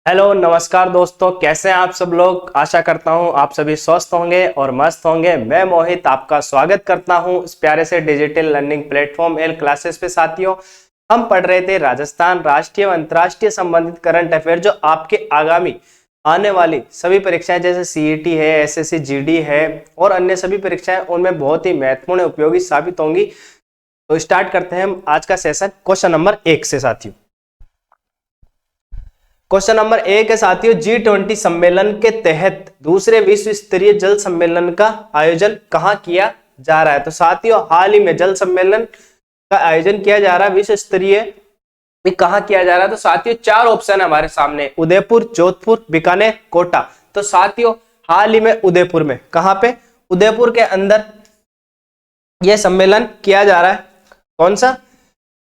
Hello नमस्कार दोस्तों, कैसे हैं आप सब लोग। आशा करता हूं आप सभी स्वस्थ होंगे और मस्त होंगे। मैं मोहित आपका स्वागत करता हूं इस प्यारे से digital learning platform L classes पे। साथियों, हम पढ़ रहे थे राजस्थान राष्ट्रीय व अंतर्राष्ट्रीय संबंधित करंट अफेयर, जो आपके आगामी आने वाली सभी परीक्षाएं जैसे सीईटी है, एसएससी जीडी है और अन्य सभी परीक्षाएं, उनमें बहुत ही महत्वपूर्ण उपयोगी साबित होंगी। तो स्टार्ट करते हैं हम आज का सेशन क्वेश्चन नंबर 1 से। साथियों, क्वेश्चन नंबर 1 है साथियों, G20 सम्मेलन के तहत दूसरे विश्व स्तरीय जल सम्मेलन का आयोजन कहां किया जा रहा है। तो साथियों, हाल ही में जल सम्मेलन का आयोजन किया जा रहा है, विश्व स्तरीय कहां किया जा रहा है। तो साथियों, 4 ऑप्शन है हमारे सामने, उदयपुर, जोधपुर, बीकानेर, कोटा। तो साथियों, हाल ही में उदयपुर में, कहां पे, उदयपुर के अंदर यह सम्मेलन किया जा रहा है। कौन सा,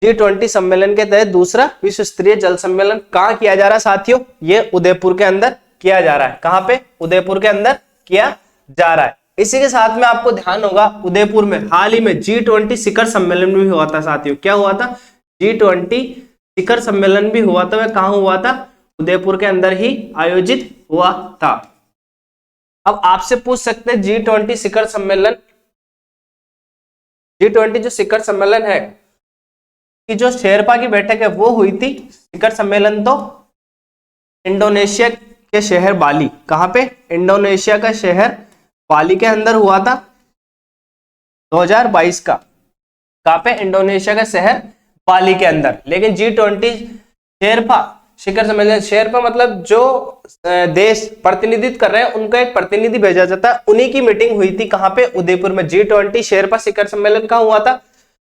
G20 सम्मेलन के तहत दूसरा विश्व स्तरीय जल सम्मेलन कहां किया जा रहा है साथियों, ये उदयपुर के अंदर किया जा रहा है। कहां पे, उदयपुर के अंदर किया जा रहा है। इसी के साथ में आपको ध्यान होगा, उदयपुर में हाल ही में G20 शिखर सम्मेलन भी हुआ था साथियों। क्या हुआ था, G20 शिखर सम्मेलन भी हुआ था। वह कहां हुआ था, उदयपुर के अंदर ही आयोजित हुआ था। अब आपसे पूछ सकते हैं, G20 शिखर सम्मेलन, G20 जो शिखर सम्मेलन है कि जो शेरपा की बैठक है वो हुई थी। शिखर सम्मेलन तो इंडोनेशिया के शहर बाली, कहां पे, इंडोनेशिया का शहर बाली के अंदर हुआ था 2022 का। कहां पे, इंडोनेशिया का शहर बाली के अंदर। लेकिन G20 शेरपा शिखर सम्मेलन, शेरपा मतलब जो देश प्रतिनिधित्व कर रहे हैं उनका एक प्रतिनिधि भेजा जाता है, उन्हीं की मीटिंग हुई थी। कहां पे, उदयपुर में। G20 शेरपा शिखर सम्मेलन कहां हुआ था,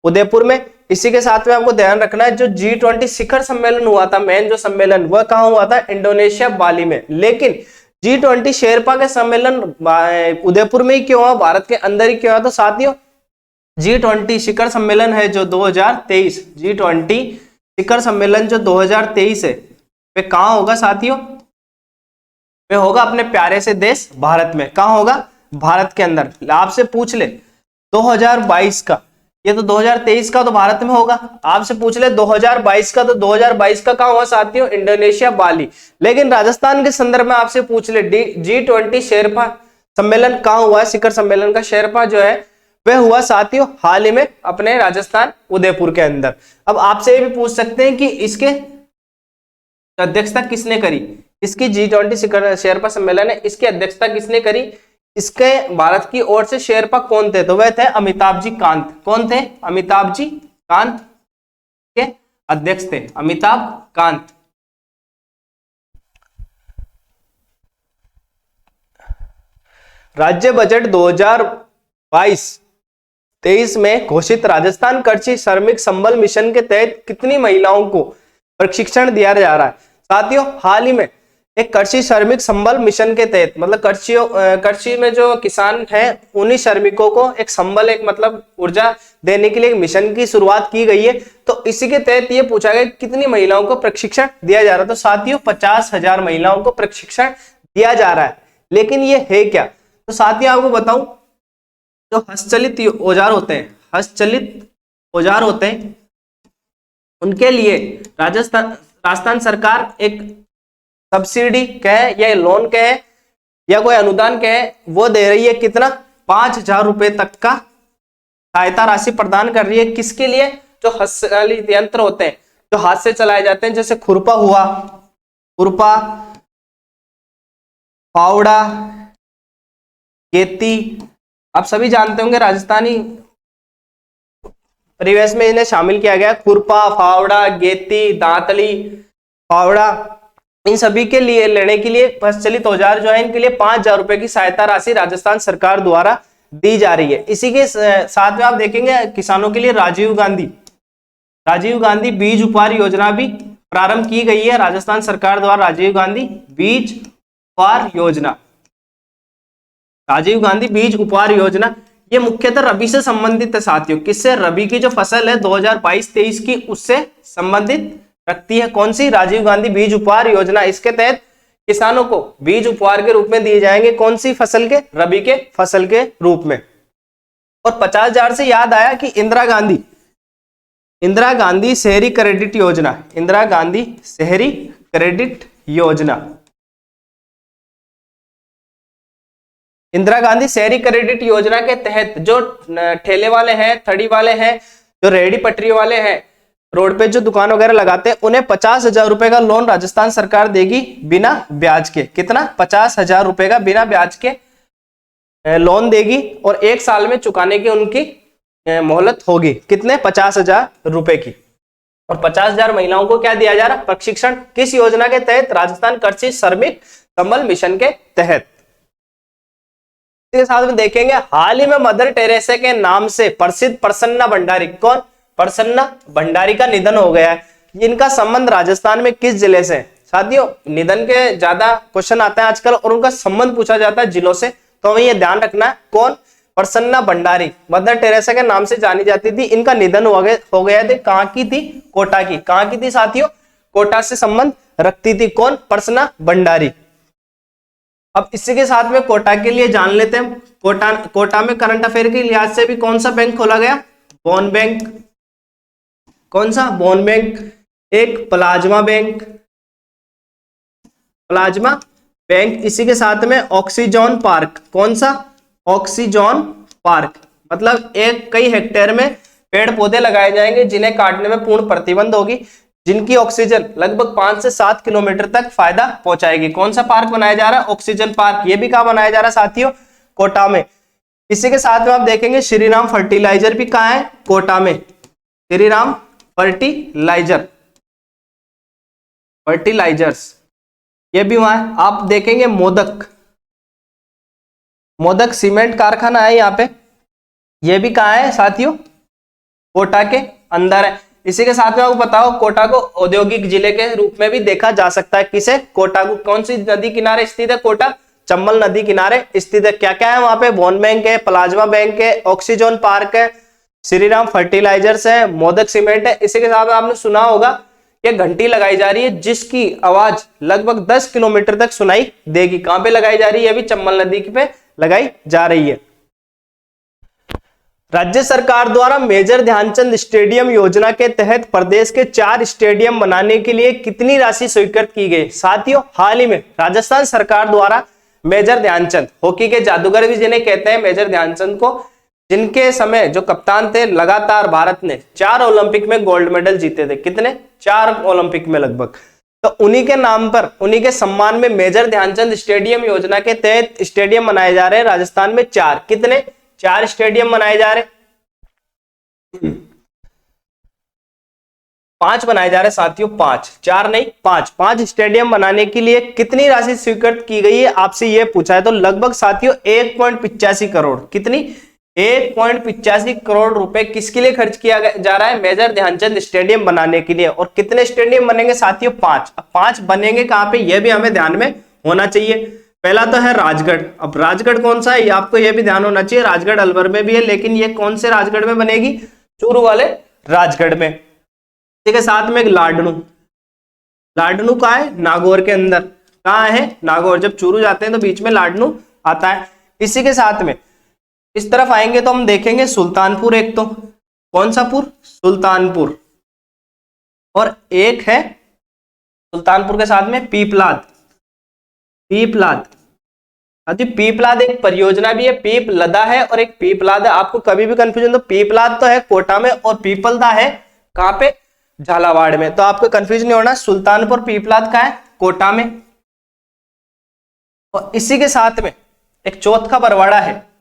उदयपुर में। इसी के साथ में आपको ध्यान रखना है, जो G20 शिखर सम्मेलन हुआ था, मेन जो सम्मेलन, वह कहां हुआ था, इंडोनेशिया बाली में। लेकिन G20 शेरपा के सम्मेलन उदयपुर में ही क्यों हुआ, भारत के अंदर ही क्यों हुआ। तो साथियों, G20 शिखर सम्मेलन है जो 2023, G20 शिखर सम्मेलन जो 2023 है, वे कहां होगा साथियों, वे होगा अपने प्यारे से देश भारत में। कहां होगा, भारत के अंदर। आपसे पूछ ले 2022 का, ये तो 2023 का तो भारत में होगा। आपसे पूछ ले 2022 का, तो 2022 का कहां हुआ साथियों, इंडोनेशिया बाली। लेकिन राजस्थान के संदर्भ में आपसे पूछ ले, G20 शेरपा सम्मेलन कहां हुआ है, शिखर सम्मेलन का शेरपा जो है वह हुआ साथियों हाल ही में अपने राजस्थान उदयपुर के अंदर। अब आपसे ये भी पूछ सकते हैं कि इसके अध्यक्षता किसने करी, इसकी G20 शिखर शेरपा सम्मेलन है, इसकी अध्यक्षता किसने करी, इसके भारत की ओर से शेरपा कौन थे। तो वह थे अमिताभ जी कांत। कौन थे, अमिताभ जी कांत के अध्यक्ष थे, अमिताभ कांत। राज्य बजट 2022-23 में घोषित राजस्थान कृषि श्रमिक संबल मिशन के तहत कितनी महिलाओं को प्रशिक्षण दिया जा रहा है। साथियों, हाल ही में एक कृषि श्रमिक संबल मिशन के तहत, मतलब कृषि में जो किसान हैं उन्हीं श्रमिकों को एक संबल, एक मतलब ऊर्जा देने के लिए एक मिशन की शुरुआत की गई है। तो इसी के तहत ये पूछा गया कितनी महिलाओं को प्रशिक्षण दिया जा रहा है। तो साथियों, 50,000 महिलाओं को प्रशिक्षण दिया जा रहा है। लेकिन ये है क्या, तो साथियों आपको बताऊं, जो हस्तचलित औजार होते हैं, हस्तचलित औजार होते हैं, उनके लिए राजस्थान सरकार एक सब्सिडी कहे या लोन कहे या कोई अनुदान कहे, वो दे रही है। कितना, 5,000 रुपए तक का सहायता राशि प्रदान कर रही है। किसके लिए, जो हस्तचलित यंत्र होते हैं, जो हाथ से चलाए जाते हैं, जैसे खुरपा हुआ, खुरपा, फावड़ा, गेती। आप सभी जानते होंगे, राजस्थानी परिवेश में इन्हें शामिल किया गया। खुरपा, फावड़ा, गेती, दांतली, फावड़ा, इन सभी के लिए लेने के लिए हस्तचलित औजार जो है, इनके लिए 5,000 रुपए की सहायता राशि राजस्थान सरकार द्वारा दी जा रही है। इसी के साथ में आप देखेंगे, किसानों के लिए राजीव गांधी बीज उपहार योजना भी प्रारंभ की गई है राजस्थान सरकार द्वारा। राजीव गांधी बीज उपहार योजना, राजीव गांधी बीज उपहार योजना, ये मुख्यतः रबी से संबंधित है साथियों। किससे, रबी की जो फसल है 2022-23 की, उससे संबंधित रखती है। कौन सी, राजीव गांधी बीज उपहार योजना। इसके तहत किसानों को बीज उपहार के रूप में दिए जाएंगे। कौन सी फसल के, रबी के फसल के रूप में। और 50,000 से याद आया कि इंदिरा गांधी शहरी क्रेडिट योजना, इंदिरा गांधी शहरी क्रेडिट योजना। इंदिरा गांधी शहरी क्रेडिट योजना के तहत जो ठेले वाले हैं, थड़ी वाले हैं, जो रेहड़ी पटरी वाले हैं, रोड पे जो दुकान वगैरह लगाते हैं, उन्हें 50,000 रुपए का लोन राजस्थान सरकार देगी बिना ब्याज के। कितना? 50,000 रुपए का बिना ब्याज के लोन देगी और 1 साल में चुकाने की उनकी मोहलत होगी। कितने? 50,000 रुपए की। और 50,000 महिलाओं को क्या दिया जा रहा? प्रशिक्षण। किस योजना के तहत? राजस्थान कृषि श्रमिक संबल मिशन के तहत। इसके साथ में देखेंगे हाल ही में मदर टेरेसा के नाम से प्रसिद्ध प्रसन्ना भंडारी, कौन? प्रसन्ना भंडारी का निधन हो गया है। इनका संबंध राजस्थान में किस जिले से? साथियों, निधन के ज्यादा क्वेश्चन आते हैं आजकल और उनका संबंध पूछा जाता है जिलों से, तो हमें ये ध्यान रखना है। कौन? प्रसन्ना भंडारी मदर टेरेसा के नाम से जानी जाती थी। इनका निधन हो गया था। कहां की थी? कोटा की। कहां की थी साथियों? कोटा से संबंध रखती थी। कौन? प्रसन्ना भंडारी। अब इसी के साथ में कोटा के लिए जान लेते हैं। कोटा में करंट अफेयर के लिहाज से भी कौन सा बैंक खोला गया? बॉन बैंक। कौन सा? बॉन बैंक। एक प्लाज्मा बैंक, प्लाज्मा बैंक। इसी के साथ में ऑक्सीजन पार्क। कौन सा? Oxygen park. मतलब कई हेक्टेयर में पेड़ पौधे लगाए जाएंगे जिन्हें काटने में पूर्ण प्रतिबंध होगी, जिनकी ऑक्सीजन लगभग 5 से 7 किलोमीटर तक फायदा पहुंचाएगी। कौन सा पार्क बनाया जा रहा है? Oxygen park. ये भी कहां बनाया जा रहा है साथियों? कोटा में। इसी के साथ में आप देखेंगे श्रीराम फर्टिलाइजर भी कहां है? कोटा में। श्रीराम फर्टिलाइजर्स ये भी वहां है। आप देखेंगे मोदक सीमेंट कारखाना है यहाँ पे, ये भी कहां है साथियों? कोटा के अंदर है। इसी के साथ में आपको बताओ कोटा को औद्योगिक जिले के रूप में भी देखा जा सकता है। किसे? कोटा को। कौन सी नदी किनारे स्थित है कोटा? चंबल नदी किनारे स्थित है। क्या क्या है वहां पे? बॉन बैंक है, प्लाज्मा बैंक है, ऑक्सीजन पार्क है, श्रीराम फर्टिलाइजर्स है, मोदक सीमेंट है। इसी के साथ में आपने सुना होगा कि घंटी लगाई जा रही है जिसकी आवाज लगभग 10 किलोमीटर तक सुनाई देगी। कहां पे लगाई जा रही है? अभी चंबल नदी पे लगाई जा रही है। राज्य सरकार द्वारा मेजर ध्यानचंद स्टेडियम योजना के तहत प्रदेश के 4 स्टेडियम बनाने के लिए कितनी राशि स्वीकृत की गई? साथियों, हाल ही में राजस्थान सरकार द्वारा मेजर ध्यानचंद, हॉकी के जादूगर भी जिन्हें कहते हैं, मेजर ध्यानचंद को, जिनके समय जो कप्तान थे, लगातार भारत ने 4 ओलंपिक में गोल्ड मेडल जीते थे। कितने? 4 ओलंपिक में लगभग। तो उन्हीं के नाम पर, उन्हीं के सम्मान में मेजर ध्यानचंद स्टेडियम योजना के तहत स्टेडियम बनाए जा रहे हैं राजस्थान में 4। कितने? 4 स्टेडियम बनाए जा रहे, 5 बनाए जा रहे साथियों। 5, 4 नहीं 5 स्टेडियम बनाने के लिए कितनी राशि स्वीकृत की गई है? आपसे यह पूछा है। तो लगभग साथियों 1.85 करोड़। कितनी? 1.85 करोड़ रुपए किसके लिए खर्च किया जा रहा है? मेजर ध्यानचंद स्टेडियम बनाने के लिए। और कितने स्टेडियम बनेंगे साथियों? 5। अब 5 बनेंगे कहां पे? यह भी हमें ध्यान में होना चाहिए। पहला तो है राजगढ़। अब राजगढ़ कौन सा है? ये आपको यह भी ध्यान होना चाहिए। राजगढ़ अलवर में भी है, लेकिन ये कौन से राजगढ़ में बनेगी? चूरू वाले राजगढ़ में। ठीक है। साथ में लाडनू। लाडनू कहाँ है? नागौर के अंदर। कहाँ है? नागौर। जब चूरू जाते हैं तो बीच में लाडनू आता है। इसी के साथ में इस तरफ आएंगे तो हम देखेंगे सुल्तानपुर। एक तो कौन सा पुर? सुल्तानपुर। और एक है सुल्तानपुर के साथ में पीपलाद। पीपलाद एक परियोजना भी है। पीपलदा है और एक पीपलाद है। आपको कभी भी कंफ्यूजन, तो पीपलाद तो है कोटा में और पीपलदा है कहां पे? झालावाड़ में। तो आपको कंफ्यूजन नहीं होना। सुल्तानपुर पीपलाद का है कोटा में। और इसी के साथ में एक चौथ का बरवाड़ा है।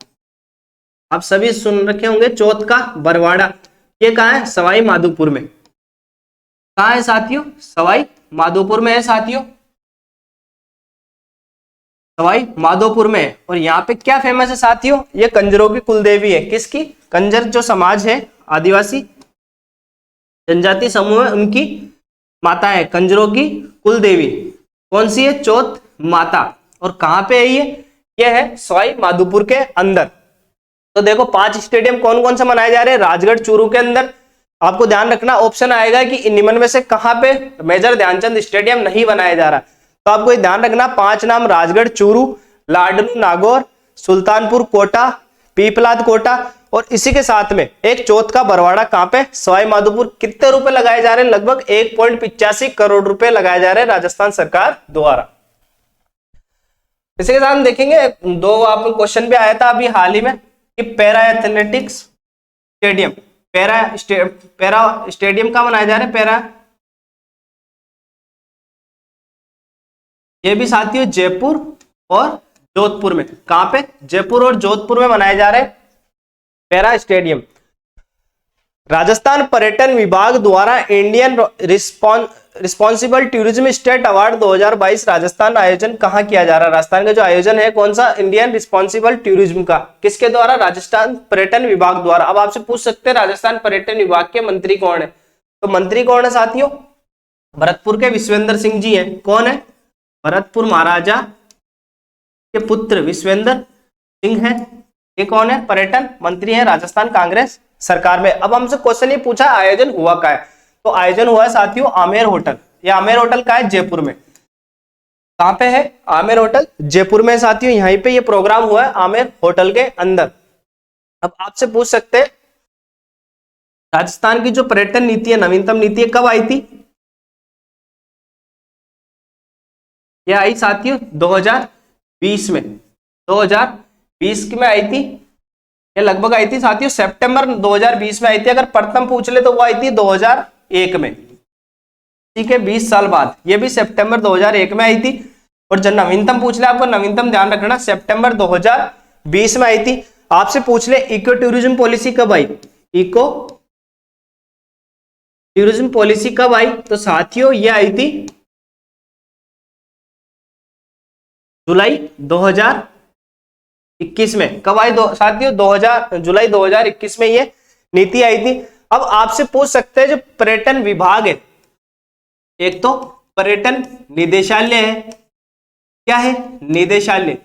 आप सभी सुन रखे होंगे चौथ का बरवाड़ा। ये कहां है? सवाई माधोपुर में। कहां है साथियों? सवाई माधोपुर में है साथियों। सवाई माधोपुर में है। और यहाँ पे क्या फेमस है साथियों? ये कंजरों की कुलदेवी है। किसकी? कंजर जो समाज है, आदिवासी जनजाति समूह है, उनकी माता है कंजरों की कुलदेवी। कौन सी है? चौथ माता। और कहां पे है ये है सवाई माधोपुर के अंदर। तो देखो 5 स्टेडियम कौन कौन से बनाए जा रहे हैं? राजगढ़, चूरू के अंदर। आपको ध्यान रखना, ऑप्शन आएगा कि निम्न में से कहां पे मेजर ध्यानचंद स्टेडियम नहीं बनाया जा रहा। तो आपको ध्यान रखना, 5 नाम: राजगढ़, चूरू, लाडनू नागौर, सुल्तानपुर कोटा, पीपलाद कोटा और इसी के साथ में एक चौथ का बरवाड़ा कहां पे, सवाई माधोपुर। कितने रुपए लगाए जा रहे हैं, लगभग 1.85 करोड़ रुपए लगाए जा रहे हैं राजस्थान सरकार द्वारा। इसी के साथ हम देखेंगे दो आपको क्वेश्चन भी आया था अभी हाल ही में कि para athletics stadium, para stadium कहां बनाया जा रहा है, पैरा, ये भी साथियों जयपुर और जोधपुर में, कहां पे, जयपुर और जोधपुर में बनाए जा रहे हैं पैरा स्टेडियम। राजस्थान पर्यटन विभाग द्वारा Indian responsible tourism state award 2022 Rajasthan आयोजन कहां किया जा रहा है, राजस्थान का जो आयोजन है कौन सा, इंडियन रिस्पॉन्सिबल टूरिज्म का, किसके द्वारा, राजस्थान पर्यटन विभाग द्वारा। अब आपसे पूछ सकते हैं राजस्थान पर्यटन विभाग के मंत्री कौन है, तो मंत्री कौन है साथियों, भरतपुर के विश्वेंद्र सिंह जी हैं। कौन है, भरतपुर महाराजा के पुत्र विश्वेंद्र सिंह है, ये कौन है, पर्यटन मंत्री है राजस्थान कांग्रेस सरकार में। अब हमसे क्वेश्चन ये पूछा आयोजन हुआ का है, तो आयोजन हुआ है साथियों आमेर होटल। ये आमेर होटल का है, जयपुर में। कहां पे है, आमेर होटल जयपुर में साथियों, यहीं पे ये प्रोग्राम हुआ है आमेर होटल के अंदर। अब आपसे पूछ सकते हैं राजस्थान की जो पर्यटन नीति है, नवीनतम नीति है, कब आई थी, यह आई साथियों 2020 में, 2020 में आई थी, ये लगभग आई थी साथियों सितंबर 2020 में आई थी। अगर प्रथम पूछ ले तो वो आई थी 2001 में, ठीक है, 20 साल बाद, ये भी सितंबर 2001 में आई थी। और जब नवीनतम पूछ ले, आपको नवीनतम ध्यान रखना, सितंबर 2020 में आई थी। आपसे पूछ ले इको टूरिज्म पॉलिसी कब आई, इको टूरिज्म पॉलिसी कब आई, तो साथियों ये आई थी जुलाई 2021 में। कब आई, साथियों जुलाई 2021 में ये नीति आई थी। अब आपसे पूछ सकते हैं जो पर्यटन विभाग है, एक तो पर्यटन निदेशालय है, क्या है, निदेशालय,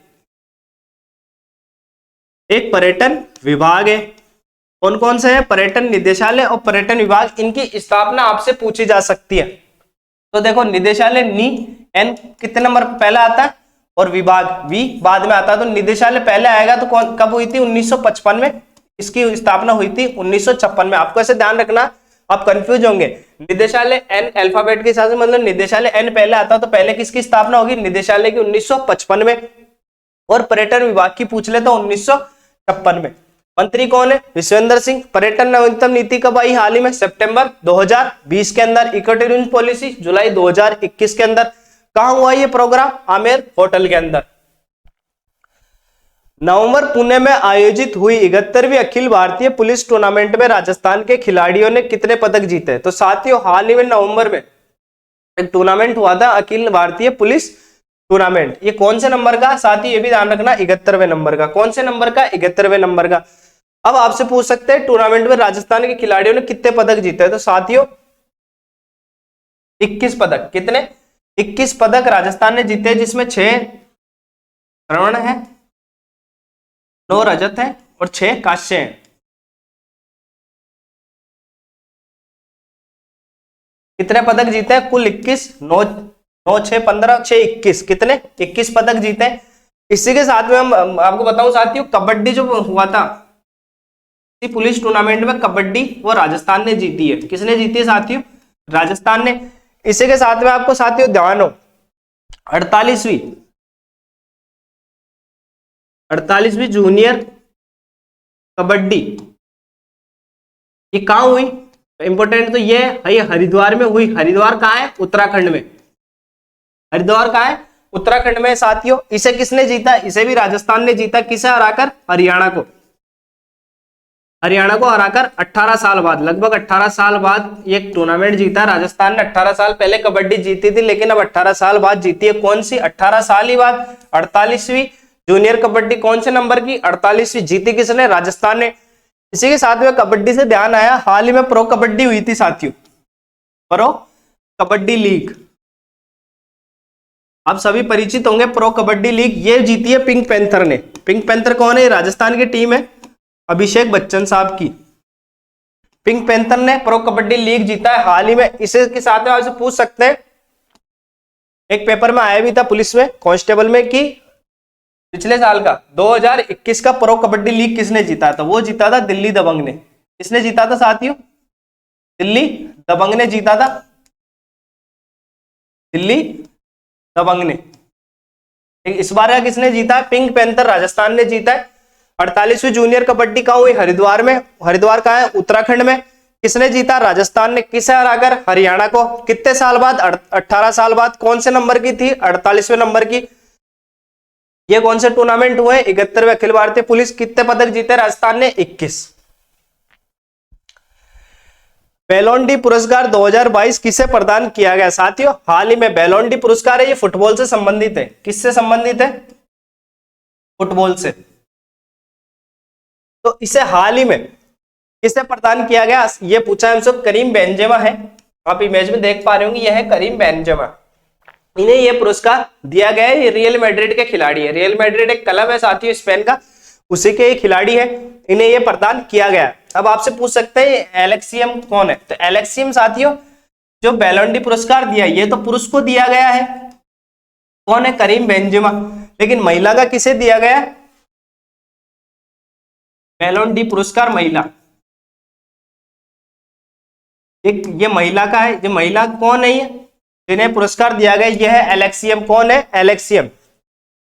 एक पर्यटन विभाग है, कौन कौन से है, पर्यटन निदेशालय और पर्यटन विभाग, इनकी स्थापना आपसे पूछी जा सकती है। तो देखो निदेशालय नी, एन कितने नंबर पहला आता है और विभाग वी बाद में आता है, तो निदेशालय पहले आएगा। तो कौन, कब हुई थी, 1955 में, इसकी स्थापना हुई थी 1956 में। आपको ऐसे ध्यान रखना, आप कंफ्यूज होंगे, निदेशालय एन अल्फाबेट के हिसाब से, मतलब निदेशालय एन पहले आता, तो पहले किसकी स्थापना होगी, निदेशालय की 1955 में, और पर्यटन विभाग की पूछ ले तो 1956 में। मंत्री कौन है, विश्वेंद्र सिंह। पर्यटन नवीनतम नीति कब आई, हाल ही में, सितंबर 2020 के अंदर। इको टूरिज्म पॉलिसी जुलाई 2021 के अंदर। कहां हुआ ये प्रोग्राम, आमेर होटल के अंदर। नवंबर पुणे में आयोजित हुई 71वीं अखिल भारतीय पुलिस टूर्नामेंट में राजस्थान के खिलाड़ियों ने कितने पदक जीते, तो साथियों हाल ही में नवंबर में एक टूर्नामेंट हुआ था, अखिल भारतीय पुलिस टूर्नामेंट। ये कौन से नंबर का, साथियों ये भी ध्यान रखना, 71वें नंबर का। कौन से नंबर का, 71वें नंबर का। अब आपसे पूछ सकते हैं टूर्नामेंट में राजस्थान के खिलाड़ियों ने कितने पदक जीते, तो साथियों 21 पदक। कितने, 21 पदक राजस्थान ने जीते, जिसमें 6 स्वर्ण है, 9 रजत है और 6 कांस्य हैं। कितने पदक जीते हैं, कुल 21, 9 6 15 6 21, कितने, 21 पदक जीते हैं। इसी के साथ में हम आपको बताऊं साथियों, कबड्डी जो हुआ था पुलिस टूर्नामेंट में, कबड्डी वो राजस्थान ने जीती है। किसने जीती है साथियों, राजस्थान ने। इसी के साथ में आपको साथियों ध्यान हो, 48वीं जूनियर कबड्डी ये कहां हुई, इंपोर्टेंट तो ये हरिद्वार में हुई। हरिद्वार कहां है, उत्तराखंड में। हरिद्वार कहां है, उत्तराखंड में साथियों। इसे किसने जीता, इसे भी राजस्थान ने जीता। किसे हराकर, हरियाणा को। हरियाणा को हराकर 18 साल बाद, लगभग 18 साल बाद ये टूर्नामेंट जीता राजस्थान ने। 18 साल पहले कबड्डी जीती थी, लेकिन अब 18 साल बाद जीती है। कौन सी, 18 साल ही बाद 48वीं जूनियर कबड्डी। कौन से नंबर की, 48वीं। जीती किसने, राजस्थान ने। इसी के साथ में कबड्डी से ध्यान आया, हाल ही में प्रो कबड्डी हुई थी साथियों, प्रो कबड्डी लीग। आप सभी परिचित होंगे प्रो कबड्डी लीग, ये जीती है पिंक पैंथर ने। पिंक पैंथर कौन है, राजस्थान की टीम है, अभिषेक बच्चन साहब की। पिंक पैंथर ने प्रो कबड्डी लीग जीता है हाल ही में। इसी के साथ में आपसे पूछ सकते हैं, एक पेपर में आया भी था पुलिस में, कांस्टेबल में, कि पिछले साल का 2021 का प्रो कबड्डी लीग किसने जीता था? वो जीता था दिल्ली दबंग ने। किसने जीता था साथियों? दिल्ली दबंग ने जीता था, दिल्ली दबंग ने। इस बार का किसने जीता है? पिंक पैंथर राजस्थान ने जीता है। 48वीं जूनियर कबड्डी कहाँ हुई? हरिद्वार में। हरिद्वार कहाँ है? उत्तराखंड में। किसने जीता? राजस्थान ने। किसे हराकर? हरियाणा को। कितने साल बाद? 18 साल बाद। कौन से नंबर की थी? 48वें नंबर की। ये कौन से टूर्नामेंट हुए? 71वें अखिल भारतीय पुलिस। कितने पदक जीते राजस्थान ने? 21। बैलोन डी पुरस्कार 2022 किसे प्रदान किया गया? साथियों हाल ही में बैलोन डी पुरस्कार है, ये फुटबॉल से संबंधित है। किससे संबंधित है? फुटबॉल से। तो इसे हाल ही में किसे प्रदान किया गया? ये पूछा हमसे। करीम बेंजेमा है, आप इमेज में देख पा रहे होंगे, यह है करीम बेंजेमा। इन्हें यह पुरस्कार दिया गया है। ये रियल मैड्रिड के खिलाड़ी है। रियल मैड्रिड एक क्लब है साथियों स्पेन का, उसी के खिलाड़ी है। इन्हें यह प्रदान किया गया। अब आपसे पूछ सकते हैं एलेक्सियम कौन है? तो एलेक्सियम साथियों जो बैलोन डी पुरस्कार दिया, ये तो पुरुष को दिया गया है। कौन है? Karim Benzema. लेकिन महिला का किसे दिया गया? बैलोन डी पुरस्कार महिला, ये महिला का है। ये महिला कौन है? ये जिन्हें पुरस्कार दिया गया यह है एलेक्सियम। कौन है? एलेक्सियम।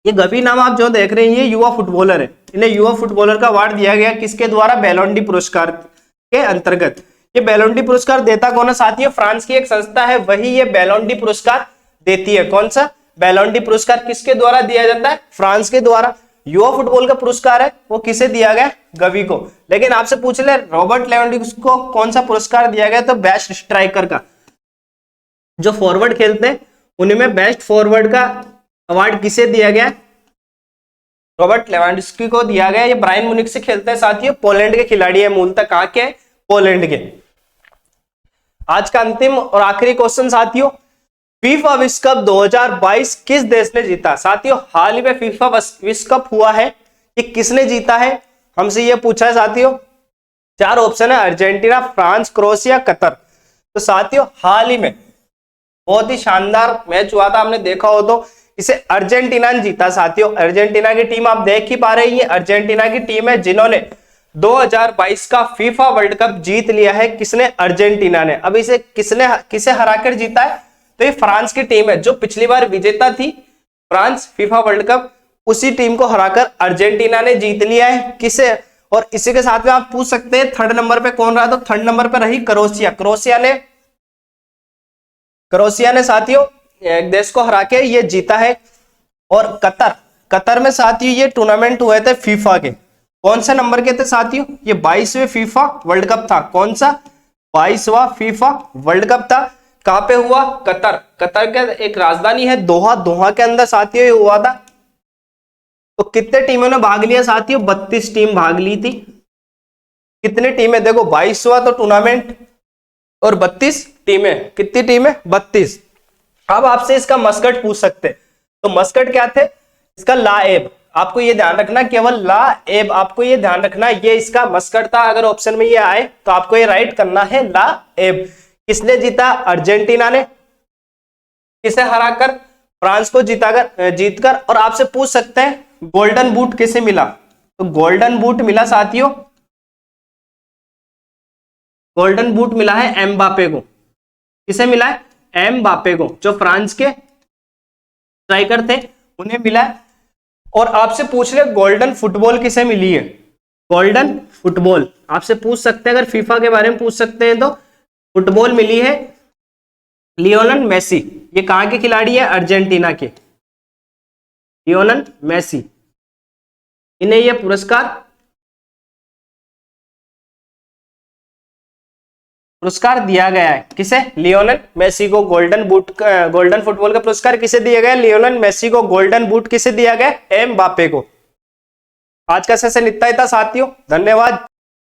ये गवी नाम आप जो देख रहे हैं ये युवा फुटबॉलर है। इन्हें युवा फुटबॉलर का अवार्ड दिया गया किसके द्वारा? बैलोन डी पुरस्कार के अंतर्गत। ये बैलोन डी पुरस्कार देता कौन है साथियों? फ्रांस की एक संस्था है, वही ये बैलोन डी पुरस्कार देती है। कौन सा? बैलोन डी पुरस्कार किसके द्वारा दिया जाता है? फ्रांस के द्वारा। युवा फुटबॉल का पुरस्कार है, वो किसे दिया गया? गवी को। लेकिन आपसे पूछ ले रॉबर्ट लेवेंडोव्स्की को कौन सा पुरस्कार दिया गया? तो बेस्ट स्ट्राइकर का। जो फॉरवर्ड खेलते हैं उन्हीं में बेस्ट फॉरवर्ड का अवार्ड किसे दिया गया? रॉबर्ट लेवेंडोव्स्की को दिया गया। ये ब्रायन म्यूनिख से खेलते हैं साथियों, पोलैंड के खिलाड़ी है। मूलतः कहां के? पोलैंड के। आज का अंतिम और आखिरी क्वेश्चन साथियों, फीफा विश्व कप 2022 किस देश ने जीता? साथियों हाल ही में फीफा विश्व कप हुआ है, ये किसने जीता है? हमसे ये पूछा है साथियों। 4 ऑप्शन है, अर्जेंटीना, फ्रांस, क्रोएशिया, कतर। तो साथियों हाल ही में बहुत ही शानदार मैच हुआ था, हमने देखा हो तो। इसे अर्जेंटीना ने जीता साथियों। अर्जेंटीना की टीम आप देख ही पा रहे हैं, अर्जेंटीना की टीम है जिन्होंने 2022 का फीफा वर्ल्ड कप जीत लिया है। किसने? अर्जेंटीना ने। अब इसे किसे हराकर जीता है? तो ये फ्रांस की टीम है जो पिछली बार विजेता थी, फ्रांस फीफा वर्ल्ड कप, उसी टीम को हराकर अर्जेंटीना ने जीत लिया है। किसे? और इसी के साथ में आप पूछ सकते हैं थर्ड नंबर पे कौन रहा? तो थर्ड नंबर पे रही क्रोएशिया। क्रोएशिया ने साथियों एक देश को हरा के ये जीता है। और कतर में साथियों ये टूर्नामेंट हुए थे फीफा के। कौन से नंबर के थे साथियों? ये 22वें फीफा वर्ल्ड कप था। कौन सा? 22वां फीफा वर्ल्ड कप था। कहां पे हुआ? कतर के एक राजधानी है दोहा के अंदर साथियों ये हुआ था। तो कितने टीमों ने भाग लिया साथियों? 32 टीम भाग ली थी। कितनी टीमें? देखो 22वां तो टूर्नामेंट और 32 टीमें। कितनी टीमें? 32। अब आपसे इसका मस्कट पूछ सकते हैं, तो मस्कट क्या थे इसका? लाएब। आपको ये ध्यान रखना, केवल लाएब, आपको ये ध्यान रखना ये इसका मस्कट था। अगर ऑप्शन में ये आए तो आपको ये राइट करना है लाएब। किसने जीता? अर्जेंटीना ने। किसे हराकर? फ्रांस को जीतकर। और आपसे पूछ सकते हैं गोल्डन बूट किसे मिला? तो गोल्डन बूट मिला साथियों, गोल्डन बूट मिला है एम्बापे को। किसे मिला है? एम्बापे को, जो फ्रांस के स्ट्राइकर थे उन्हें मिला है। और आपसे पूछ ले गोल्डन फुटबॉल किसे मिली है? गोल्डन फुटबॉल आपसे पूछ सकते हैं, अगर फीफा के बारे में पूछ सकते हैं तो फुटबॉल मिली है लियोनेल मेसी। ये कहां के खिलाड़ी है? अर्जेंटीना के लियोनेल मेसी। इन्हें यह पुरस्कार दिया गया है। किसे? लियोनेल मेसी को गोल्डन फुटबॉल का पुरस्कार किसे दिया गया? लियोनेल मेसी को। गोल्डन बूट किसे दिया गया? एम्बापे को। आज का सेशन इतना ही था साथियों, धन्यवाद।